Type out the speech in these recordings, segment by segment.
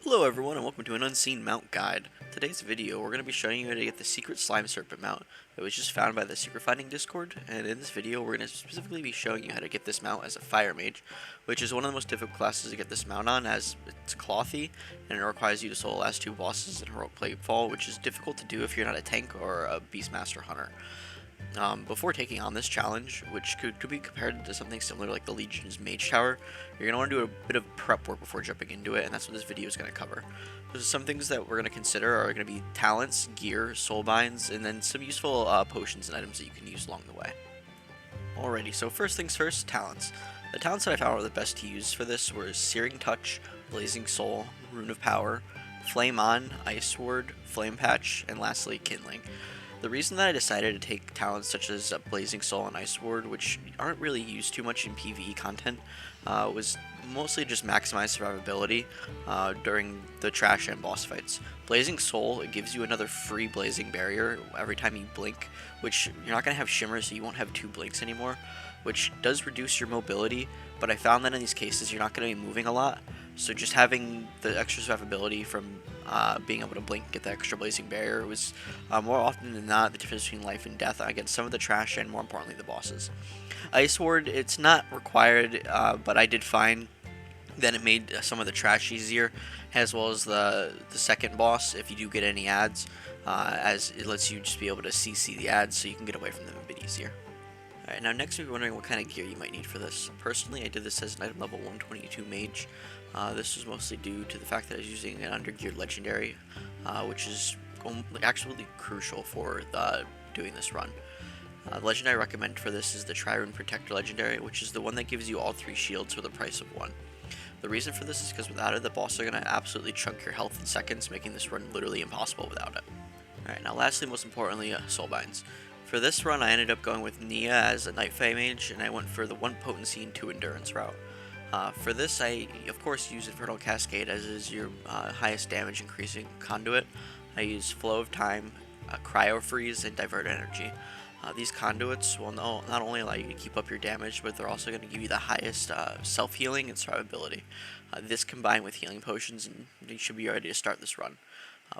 Hello everyone and welcome to an Unseen Mount Guide. Today's video we're going to be showing you how to get the secret Slime Serpent mount that was just found by the Secret Finding Discord, and in this video we're going to specifically be showing you how to get this mount as a Fire Mage, which is one of the most difficult classes to get this mount on as it's clothy and it requires you to solo the last two bosses in Heroic Platefall, which is difficult to do if you're not a tank or a Beastmaster Hunter. Before taking on this challenge, which could be compared to something similar like the Legion's Mage Tower, you're going to want to do a bit of prep work before jumping into it, and that's what this video is going to cover. So some things that we're going to consider are going to be talents, gear, soul binds, and then some useful potions and items that you can use along the way. Alrighty, so first things first, talents. The talents that I found were the best to use for this were Searing Touch, Blazing Soul, Rune of Power, Flame On, Ice Ward, Flame Patch, and lastly, Kindling. The reason that I decided to take talents such as Blazing Soul and Ice Ward, which aren't really used too much in PvE content, was mostly just maximize survivability during the trash and boss fights. Blazing Soul, it gives you another free blazing barrier every time you blink, which you're not going to have shimmer, so you won't have two blinks anymore, which does reduce your mobility, but I found that in these cases you're not going to be moving a lot, so just having the extra survivability from being able to blink and get the extra blazing barrier was more often than not the difference between life and death against some of the trash and more importantly the bosses. Ice Ward, it's not required, but I did find that it made some of the trash easier, as well as the second boss if you do get any ads, as it lets you just be able to CC the ads so you can get away from them a bit easier. Alright, now next we're wondering what kind of gear you might need for this. Personally, I did this as an item level 122 mage. This was mostly due to the fact that I was using an undergeared legendary, which is actually crucial for doing this run. The legendary I recommend for this is the Trirune Protector legendary, which is the one that gives you all 3 shields for the price of 1. The reason for this is because without it, the boss are going to absolutely chunk your health in seconds, making this run literally impossible without it. Alright, now lastly, most importantly, soul binds. For this run, I ended up going with Nia as a Fire Mage, and I went for the 1 potency and 2 endurance route. For this, I of course use Infernal Cascade, as is your highest damage increasing conduit. I use Flow of Time, Cryo Freeze, and Divert Energy. These conduits will not only allow you to keep up your damage, but they're also going to give you the highest self-healing and survivability. This combined with healing potions, and you should be ready to start this run.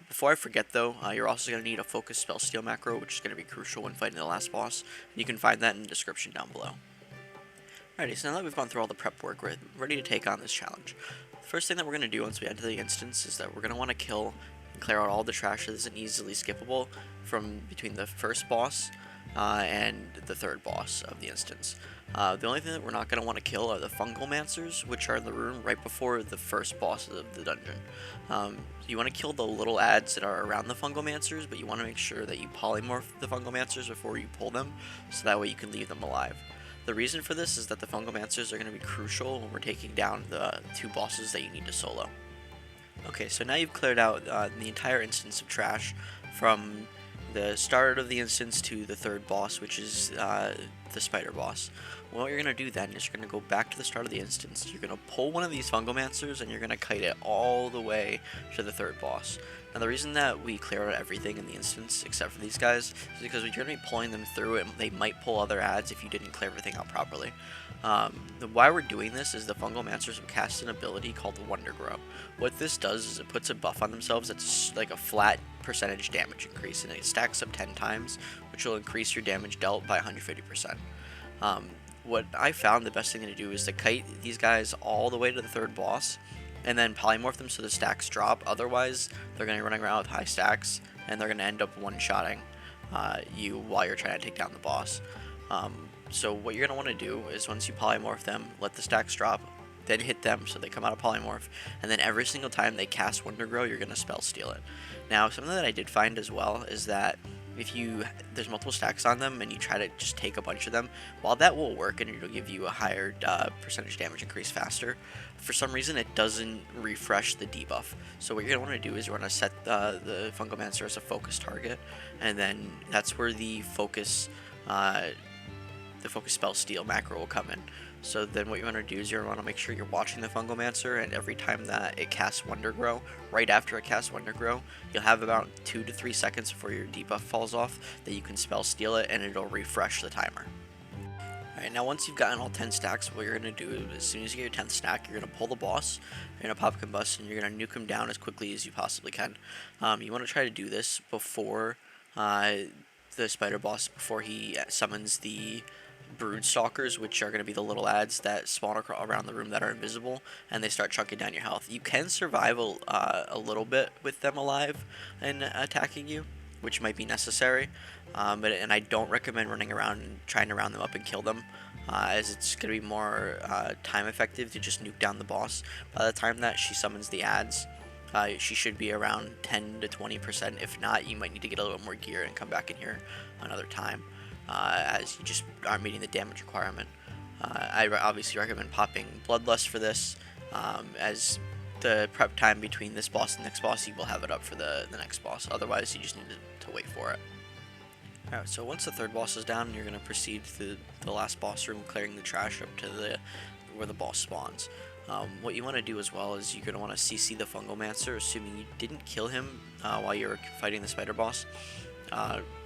Before I forget though, you're also going to need a focus Spellsteal macro, which is going to be crucial when fighting the last boss, and you can find that in the description down below. Alrighty, so now that we've gone through all the prep work, we're ready to take on this challenge. The first thing that we're going to do once we enter the instance is that we're going to want to kill and clear out all the trash that isn't easily skippable from between the first boss and the third boss of the instance. The only thing that we're not going to want to kill are the Fungalmancers, which are in the room right before the first boss of the dungeon. You want to kill the little ads that are around the Fungalmancers, but you want to make sure that you polymorph the Fungalmancers before you pull them, so that way you can leave them alive. The reason for this is that the Fungalmancers are going to be crucial when we're taking down the 2 bosses that you need to solo. Okay, so now you've cleared out the entire instance of trash from the start of the instance to the third boss, which is the spider boss. What you're going to do then is you're going to go back to the start of the instance, you're going to pull one of these Fungalmancers, and you're going to kite it all the way to the third boss. Now the reason that we clear out everything in the instance, except for these guys, is because you're going to be pulling them through it, they might pull other ads if you didn't clear everything out properly. Why we're doing this is the Fungalmancers will cast an ability called the Wonder Grow. What this does is it puts a buff on themselves that's like a flat percentage damage increase, and it stacks up 10 times, which will increase your damage dealt by 150%. What I found the best thing to do is to kite these guys all the way to the third boss, and then polymorph them so the stacks drop. Otherwise, they're going to be running around with high stacks, and they're going to end up one-shotting you while you're trying to take down the boss. So what you're going to want to do is once you polymorph them, let the stacks drop, then hit them so they come out of polymorph, and then every single time they cast Wonder Grow, you're going to Spellsteal it. Now, something that I did find as well is that if there's multiple stacks on them and you try to just take a bunch of them, while that will work and it'll give you a higher percentage damage increase faster, for some reason it doesn't refresh the debuff. So what you're going to want to do is you're going to set the Fungalmancer as a focus target, and then that's where the focus Spellsteal macro will come in. So then what you want to do is you want to make sure you're watching the Fungalmancer, and every time that it casts Wonder Grow, right after it casts Wonder Grow, you'll have about 2 to 3 seconds before your debuff falls off that you can Spellsteal it, and it'll refresh the timer. Alright, now once you've gotten all 10 stacks, what you're going to do, as soon as you get your 10th stack, you're going to pull the boss, you're going to pop combust, and you're going to nuke him down as quickly as you possibly can. You want to try to do this before the spider boss, before he summons the brood stalkers, which are going to be the little ads that spawn around the room that are invisible, and they start chunking down your health. You can survive a little bit with them alive and attacking you, which might be necessary, and I don't recommend running around and trying to round them up and kill them, as it's going to be more time effective to just nuke down the boss. By the time that she summons the ads, she should be around 10 to 20%. If not, you might need to get a little more gear and come back in here another time, as you just aren't meeting the damage requirement. I obviously recommend popping Bloodlust for this, as the prep time between this boss and the next boss, you will have it up for the next boss. Otherwise, you just need to wait for it. Alright, so once the third boss is down, you're going to proceed to the last boss room, clearing the trash up to where the boss spawns. What you want to do as well is you're going to want to CC the Fungomancer, assuming you didn't kill him while you were fighting the spider boss,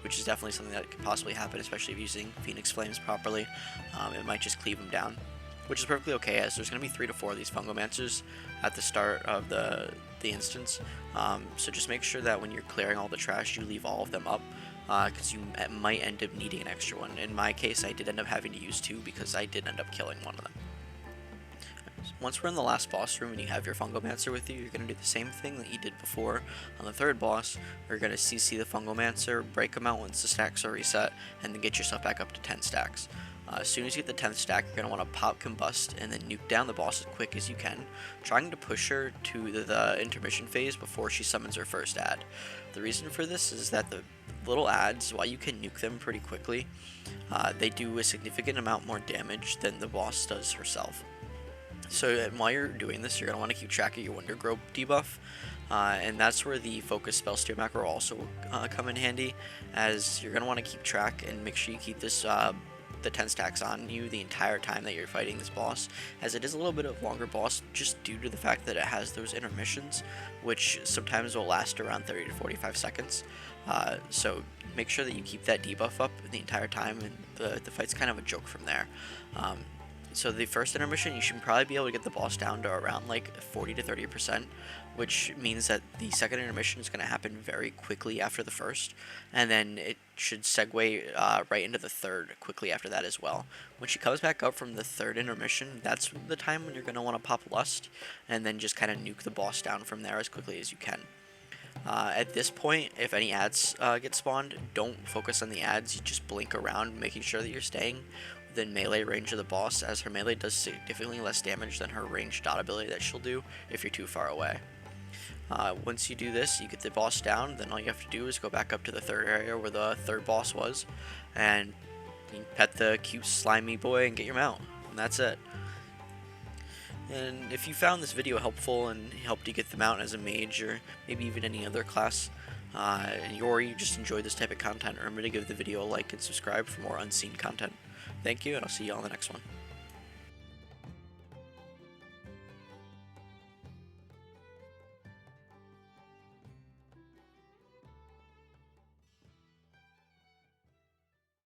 which is definitely something that could possibly happen, especially if using Phoenix Flames properly. It might just cleave him down, which is perfectly okay, as there's going to be 3 to 4 of these Fungomancers at the start of the instance. So just make sure that when you're clearing all the trash, you leave all of them up, because you might end up needing an extra one. In my case, I did end up having to use 2 because I did end up killing one of them. Once we're in the last boss room and you have your Fungomancer with you, you're going to do the same thing that you did before on the third boss. You're going to CC the Fungomancer, break him out once the stacks are reset, and then get yourself back up to 10 stacks. As soon as you get the 10th stack, you're going to want to pop Combust and then nuke down the boss as quick as you can, trying to push her to the intermission phase before she summons her first ad. The reason for this is that the little ads, while you can nuke them pretty quickly, they do a significant amount more damage than the boss does herself. So while you're doing this, you're going to want to keep track of your Wonder Grove debuff, and that's where the Focus Spellsteal macro also come in handy, as you're going to want to keep track and make sure you keep this the 10 stacks on you the entire time that you're fighting this boss, as it is a little bit of longer boss just due to the fact that it has those intermissions, which sometimes will last around 30 to 45 seconds. So make sure that you keep that debuff up the entire time, and the fight's kind of a joke from there. So the first intermission, you should probably be able to get the boss down to around like 40 to 30%, which means that the second intermission is going to happen very quickly after the first, and then it should segue right into the third quickly after that as well. When she comes back up from the third intermission, that's the time when you're going to want to pop Lust, and then just kind of nuke the boss down from there as quickly as you can. At this point, if any ads get spawned, don't focus on the ads, you just blink around, making sure that you're staying within melee range of the boss, as her melee does significantly less damage than her ranged dot ability that she'll do if you're too far away. Once you do this, you get the boss down, then all you have to do is go back up to the third area where the third boss was, and you pet the cute slimy boy and get your mount, and that's it. And if you found this video helpful and helped you get the mount as a mage, or maybe even any other class, or you just enjoyed this type of content, remember to give the video a like and subscribe for more unseen content. Thank you, and I'll see you all in the next one.